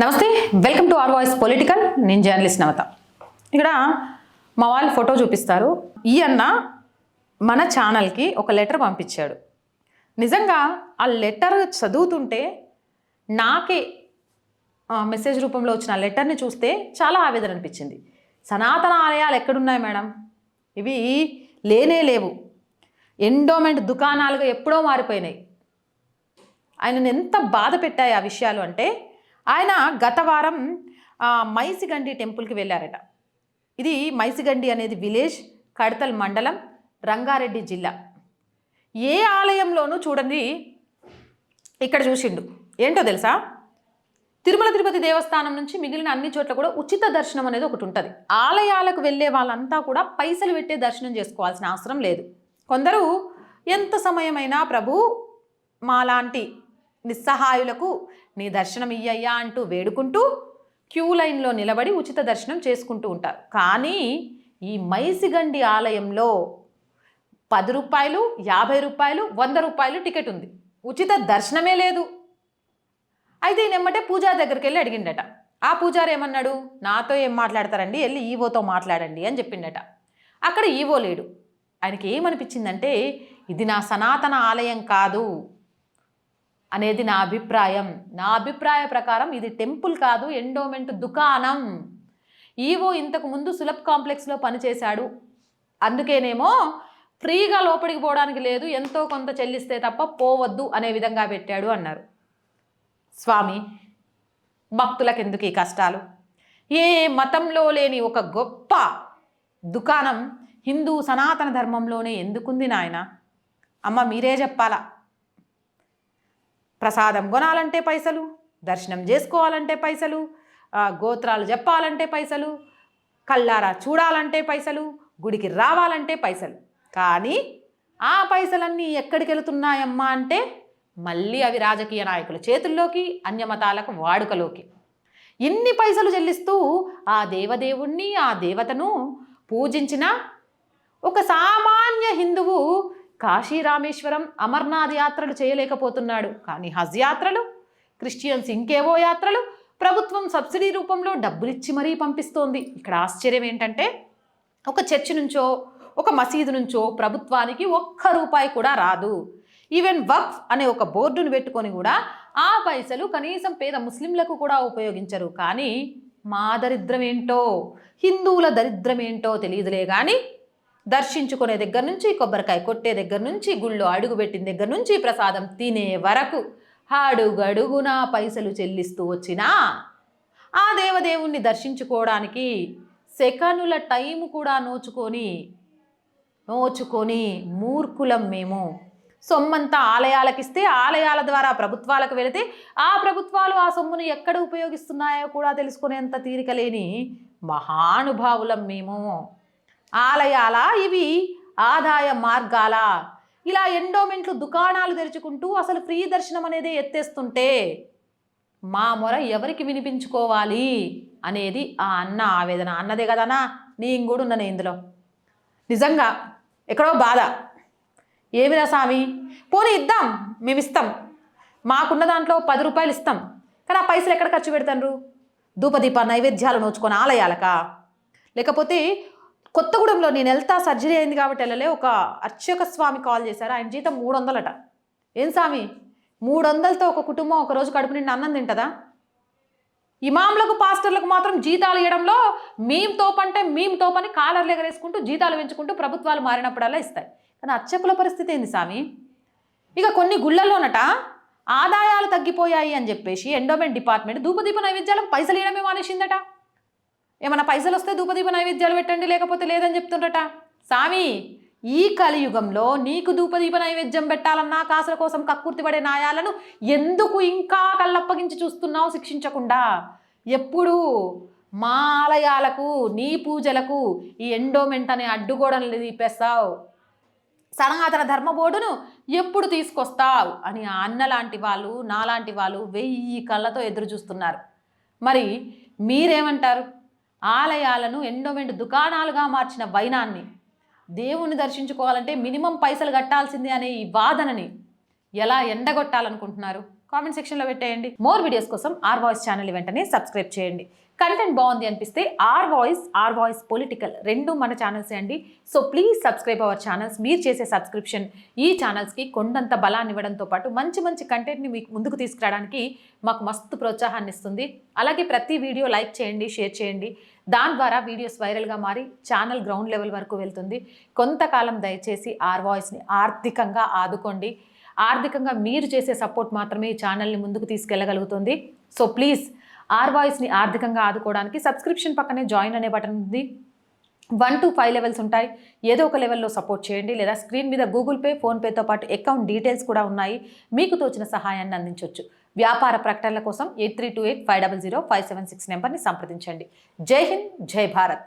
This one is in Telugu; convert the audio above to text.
నమస్తే, welcome to our voice political. నేను జర్నలిస్ట్ నవత. ఇక్కడ మా వాళ్ళు ఫోటో చూపిస్తారు. ఈ అన్న మన ఛానల్కి ఒక లెటర్ పంపించాడు. నిజంగా ఆ లెటర్ చదువుతుంటే నాకే మెసేజ్ రూపంలో వచ్చిన లెటర్ని చూస్తే చాలా ఆవేదన అనిపించింది. సనాతన ఆలయాలు ఎక్కడున్నాయి మేడం? ఇవి లేనే లేవు. ఎండోమెంట్ దుకాణాలుగా ఎప్పుడో మారిపోయినాయి. ఆయనను ఎంత బాధ పెట్టాయి ఆ విషయాలు అంటే, ఆయన గత వారం మైసిగండి టెంపుల్కి వెళ్ళారట. ఇది మైసిగండి అనేది విలేజ్, కడతల్ మండలం, రంగారెడ్డి జిల్లా. ఏ ఆలయంలోనూ చూడండి, ఇక్కడ చూసిండు. ఏంటో తెలుసా? తిరుమల తిరుపతి దేవస్థానం నుంచి మిగిలిన అన్ని చోట్ల కూడా ఉచిత దర్శనం అనేది ఒకటి ఉంటుంది. ఆలయాలకు వెళ్ళే వాళ్ళంతా కూడా పైసలు పెట్టే దర్శనం చేసుకోవాల్సిన అవసరం లేదు. కొందరు ఎంత సమయమైనా ప్రభు మాలాంటి నిస్సహాయులకు నీ దర్శనం ఇయ్యయ్యా అంటూ వేడుకుంటూ క్యూ లైన్లో నిలబడి ఉచిత దర్శనం చేసుకుంటూ ఉంటారు. కానీ ఈ మైసిగండి ఆలయంలో 10 రూపాయలు, 50 రూపాయలు, 100 రూపాయలు టికెట్ ఉంది. ఉచిత దర్శనమే లేదు. అయితే ఈయనెమ్మటే పూజారి దగ్గరికి వెళ్ళి అడిగిండట. ఆ పూజారి ఏమన్నాడు? నాతో ఏం మాట్లాడతారండి, వెళ్ళి ఈవోతో మాట్లాడండి అని చెప్పిండట. అక్కడ ఈవో లేడు. ఆయనకి ఏమనిపించిందంటే, ఇది నా సనాతన ఆలయం కాదు అనేది నా అభిప్రాయం. నా అభిప్రాయ ప్రకారం ఇది టెంపుల్ కాదు, ఎండోమెంట్ దుకాణం. ఈవో ఇంతకు ముందు సులభ్ కాంప్లెక్స్లో పనిచేశాడు, అందుకేనేమో ఫ్రీగా లోపలికి పోవడానికి లేదు, ఎంతో కొంత చెల్లిస్తే తప్ప పోవద్దు అనే విధంగా పెట్టాడు అన్నారు. స్వామి, భక్తులకు ఎందుకు ఈ కష్టాలు? ఏ మతంలో లేని ఒక గొప్ప దుకాణం హిందూ సనాతన ధర్మంలోనే ఎందుకుంది నాయన? అమ్మ మీరే చెప్పాలా. ప్రసాదం కొనాలంటే పైసలు, దర్శనం చేసుకోవాలంటే పైసలు, గోత్రాలు చెప్పాలంటే పైసలు, కళ్ళారా చూడాలంటే పైసలు, గుడికి రావాలంటే పైసలు. కానీ ఆ పైసలన్నీ ఎక్కడికి వెళుతున్నాయమ్మా అంటే మళ్ళీ అవి రాజకీయ నాయకుల చేతుల్లోకి, అన్యమతాలకు వాడుకలోకి. ఇన్ని పైసలు చెల్లిస్తూ ఆ దేవదేవుణ్ణి, ఆ దేవతను పూజించిన ఒక సామాన్య హిందువు కాశీ రామేశ్వరం, అమర్నాథ్ యాత్రలు చేయలేకపోతున్నాడు. కానీ హజ్ యాత్రలు, క్రిస్టియన్స్ ఇంకేవో యాత్రలు ప్రభుత్వం సబ్సిడీ రూపంలో డబ్బులిచ్చి మరీ పంపిస్తోంది. ఇక్కడ ఆశ్చర్యం ఏంటంటే, ఒక చర్చి నుంచో ఒక మసీదు నుంచో ప్రభుత్వానికి ఒక్క రూపాయి కూడా రాదు. ఈవెన్ వక్ఫ్ అనే ఒక బోర్డును పెట్టుకొని కూడా ఆ పైసలు కనీసం పేద ముస్లింలకు కూడా ఉపయోగించరు. కానీ మా దరిద్రం ఏంటో, హిందువుల దరిద్రం ఏంటో తెలియదులే కానీ, దర్శించుకునే దగ్గర నుంచి, కొబ్బరికాయ కొట్టే దగ్గర నుంచి, గుళ్ళో అడుగుపెట్టిన దగ్గర నుంచి, ప్రసాదం తినే వరకు అడుగడుగునా పైసలు చెల్లిస్తూ వచ్చినా ఆ దేవదేవుణ్ణి దర్శించుకోవడానికి సెకనుల టైం కూడా నోచుకొని మూర్ఖులం మేము. సొమ్మంతా ఆలయాలకు ఇస్తే, ఆలయాల ద్వారా ప్రభుత్వాలకు వెళితే ఆ ప్రభుత్వాలు ఆ సొమ్మును ఎక్కడ ఉపయోగిస్తున్నాయో కూడా తెలుసుకునేంత తీరిక లేని మహానుభావులం మేము. ఆలయాల ఇవి ఆదాయ మార్గాల? ఇలా ఎండోమెంట్లు దుకాణాలు తెరుచుకుంటూ అసలు ఫ్రీ దర్శనం అనేది ఎత్తేస్తుంటే మా మొర ఎవరికి వినిపించుకోవాలి అనేది ఆ అన్న ఆవేదన. అన్నదే కదనా, నేను కూడా ఉన్నాను ఇందులో. నిజంగా ఎక్కడో బాధ. ఏమిరా స్వామి, పోనీ ఇద్దాం, మేము ఇస్తాం, మాకున్న దాంట్లో 10 రూపాయలు ఇస్తాం. కానీ ఆ పైసలు ఎక్కడ ఖర్చు పెడతారు? ధూపదీప నైవేద్యాలు నోచుకొని ఆలయాలకా? లేకపోతే కొత్తగూడెంలో నేను వెళ్తా, సర్జరీ అయింది కాబట్టి వెళ్ళలే, ఒక అర్చక స్వామి కాల్ చేశారు. ఆయన జీతం 300 ఏం స్వామి, 300తో ఒక కుటుంబం ఒకరోజు కడుపు నిండి అన్నం తింటుందా? ఇమాంలకు, పాస్టర్లకు మాత్రం జీతాలు ఇవ్వడంలో మేము తోపని కాలర్లు ఎగరేసుకుంటూ జీతాలు పెంచుకుంటూ ప్రభుత్వాలు మారినప్పుడల్లా ఇస్తాయి. కానీ అర్చకుల పరిస్థితి ఏంది స్వామి? ఇక కొన్ని గుళ్ళల్లోనట ఆదాయాలు తగ్గిపోయాయి అని చెప్పేసి ఎండోమెంట్ డిపార్ట్మెంట్ ధూపదీప నైవేద్యాలకు పైసలు ఇవ్వడమే మానేసిందట. ఏమైనా పైసలు వస్తే ధూపదీప నైవేద్యాలు పెట్టండి, లేకపోతే లేదని చెప్తుండట. స్వామి, ఈ కలియుగంలో నీకు ధూపదీప నైవేద్యం పెట్టాలన్నా కాసుల కోసం కక్కుర్తి పడే నాయాలను ఎందుకు ఇంకా కళ్ళప్పగించి చూస్తున్నావు శిక్షించకుండా? ఎప్పుడు మా ఆలయాలకు, నీ పూజలకు ఈ ఎండోమెంట్ అనే అడ్డుగోడలు తీపేస్తావు? సనాతన ధర్మ బోర్డును ఎప్పుడు తీసుకొస్తావు అని ఆ అన్న లాంటి వాళ్ళు, నాలాంటి వాళ్ళు 1000 కళ్ళతో ఎదురు చూస్తున్నారు. మరి మీరేమంటారు? ఆలయాలను ఎండోమెంట్ దుకాణాలుగా మార్చిన వైనాన్ని, దేవుణ్ణి దర్శించుకోవాలంటే మినిమం పైసలు కట్టాల్సిందే అనే ఈ వాదనని ఎలా ఎండగొట్టాలనుకుంటున్నారు? కామెంట్ సెక్షన్లో పెట్టేయండి. మోర్ వీడియోస్ కోసం ఆర్ వాయిస్ ఛానల్ వెంటనే సబ్స్క్రైబ్ చేయండి. కంటెంట్ బాగుంది అనిపిస్తే ఆర్ వాయిస్ పొలిటికల్ రెండు మన ఛానల్సే అండి. So please subscribe our channels. మీరు చేసే సబ్స్క్రిప్షన్ ఈ ఛానల్స్కి కొండంత బలాన్ని ఇవ్వడంతో పాటు మంచి మంచి కంటెంట్ని మీకు ముందుకు తీసుకురావడానికి మాకు మస్తు ప్రోత్సాహాన్ని ఇస్తుంది. అలాగే ప్రతి వీడియో లైక్ చేయండి, షేర్ చేయండి. దాని ద్వారా వీడియోస్ వైరల్గా మారి ఛానల్ గ్రౌండ్ లెవెల్ వరకు వెళ్తుంది. కొంతకాలం దయచేసి ఆర్ వాయిస్ని ఆర్థికంగా ఆదుకోండి. ఆర్థికంగా మీరు చేసే సపోర్ట్ మాత్రమే ఈ ఛానల్ని ముందుకు తీసుకెళ్ళగలుగుతుంది. సో ప్లీజ్ ఆర్ వాయిస్ని ఆర్థికంగా ఆదుకోవడానికి సబ్స్క్రిప్షన్ పక్కనే జాయిన్ అనే బటన్ ఉంది. 1 to 5 లెవెల్స్ ఉంటాయి. ఏదో ఒక లెవెల్లో సపోర్ట్ చేయండి, లేదా స్క్రీన్ మీద గూగుల్ పే, ఫోన్పేతో పాటు అకౌంట్ డీటెయిల్స్ కూడా ఉన్నాయి. మీకు తోచిన సహాయాన్ని అందించవచ్చు. వ్యాపార ప్రకటనల కోసం 8328500576 నెంబర్ని సంప్రదించండి. జై హింద్, జై భారత్.